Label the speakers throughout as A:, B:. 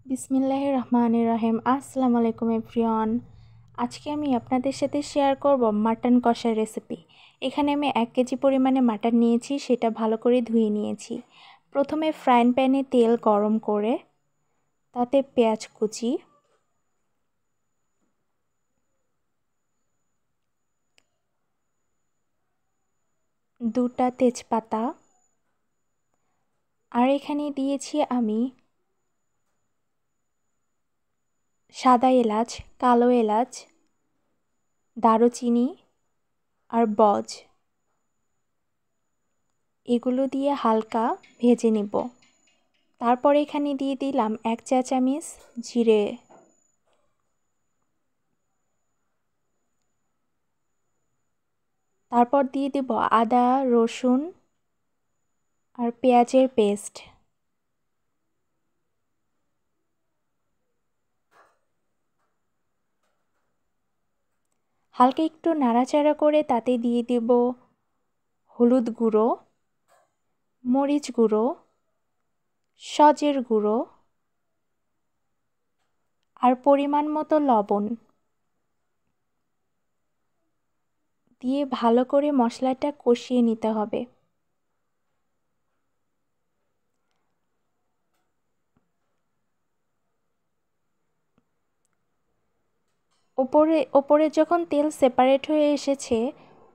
A: বিসমিল্লাহির রহমানির রহিম। আসসালামু আলাইকুম এভরিওয়ান। আজকে আমি আপনাদের সাথে শেয়ার করব মাটন কষার রেসিপি। এখানে আমি 1 কেজি পরিমাণে মাটন নিয়েছি, সেটা ভালো করে ধুয়ে নিয়েছি। প্রথমে ফ্রাইং প্যানে তেল গরম করে তাতে পেঁয়াজ কুচি, দুটা তেজপাতা, আর এখানে দিয়েছি আমি সাদা এলাচ, কালো এলাচ, দারুচিনি আর বজ। এগুলো দিয়ে হালকা ভেজে নেব। তারপর এখানে দিয়ে দিলাম 1 চা চামচ জিরে, তারপর দিয়ে দেব আদা, রসুন আর পেঁয়াজের পেস্ট। হালকা একটু নাড়াচাড়া করে তাতে দিয়ে দেব হলুদ গুঁড়ো, মরিচ গুঁড়ো, সজের গুঁড়ো আর পরিমাণ মতো লবণ দিয়ে ভালো করে মশলাটা কষিয়ে নিতে হবে। ওপরে যখন তেল সেপারেট হয়ে এসেছে,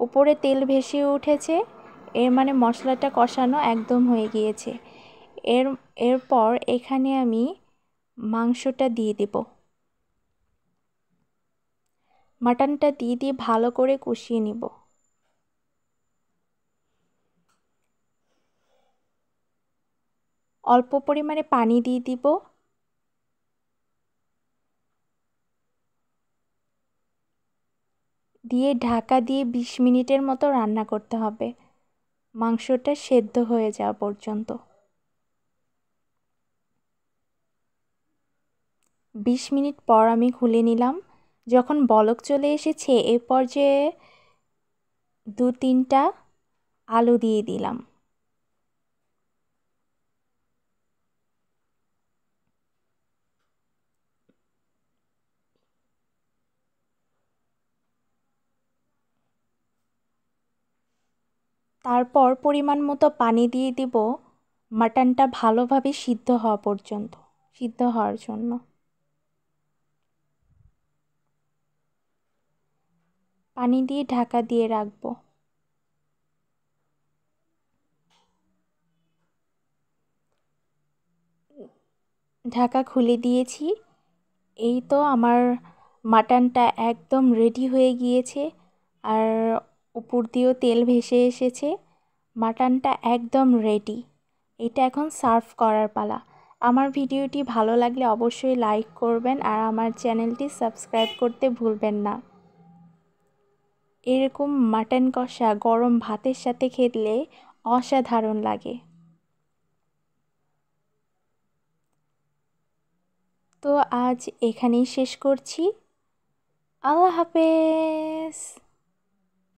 A: উপরে তেল ভেসে উঠেছে, এর মানে মশলাটা কষানো একদম হয়ে গিয়েছে। এরপর এখানে আমি মাংসটা দিয়ে দেব। মাটনটা দিয়ে ভালো করে কষিয়ে নিব। অল্প পরিমাণে পানি দিয়ে দিব। দিয়ে ঢাকা দিয়ে 20 মিনিটের মতো রান্না করতে হবে, মাংসটা সেদ্ধ হয়ে যাওয়া পর্যন্ত। 20 মিনিট পর আমি খুলে নিলাম। যখন বলক চলে এসেছে, এ পর্যায়ে 2-3টা আলু দিয়ে দিলাম। তারপর পরিমাণ মতো পানি দিয়ে দিব মাটনটা ভালোভাবে সিদ্ধ হওয়ার জন্য। পানি দিয়ে ঢাকা দিয়ে রাখবো। ঢাকা খুলে দিয়েছি। এই তো আমার মাটনটা একদম রেডি হয়ে গিয়েছে, আর উপর দিয়েও তেল ভেসে এসেছে। মাটনটা একদম রেডি। এটা এখন সার্ভ করার পালা। আমার ভিডিওটি ভালো লাগলে অবশ্যই লাইক করবেন আর আমার চ্যানেলটি সাবস্ক্রাইব করতে ভুলবেন না। এরকম মাটন কষা গরম ভাতের সাথে খেলে অসাধারণ লাগে। তো আজ এখানেই শেষ করছি। আল্লাহ হাফেজ।